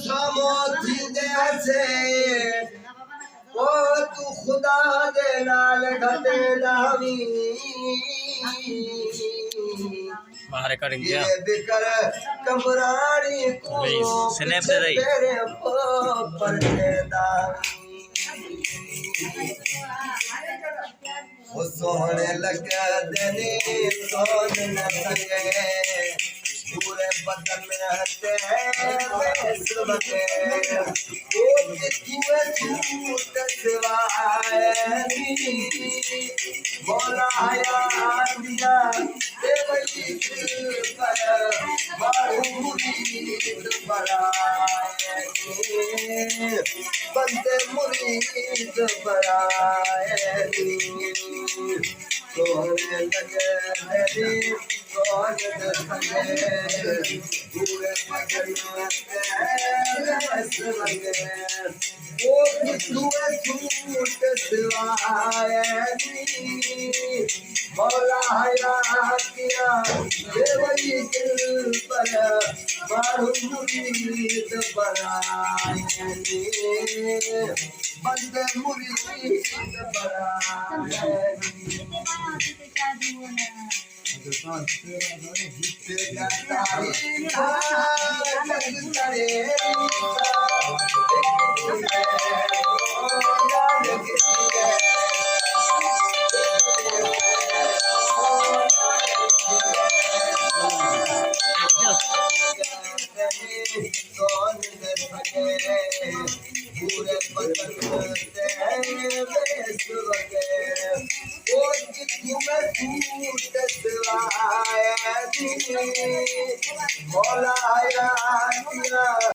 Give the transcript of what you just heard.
सामोथी जैसे ओ तू खुदा दे नाल घटे जावी बाहर करेंगे क्या ये बिकर कमरानी को स्नैप दे रही तेरे पर दावी वो सोहने लगा देने सोन न सके पूरे बदन में हंसते हैं सुबह वो कितने झूठ सिवाए मौला हया दिया देवली पर मुरीद बनाए बंदे मुरीद बनाए सोने लगे मेरी सोने लगे पूरे बदन लगे वो कितने झूठ सिवाए मौला हया किया देवली पर मुरीद बनाए बंदे मुरीद पूरे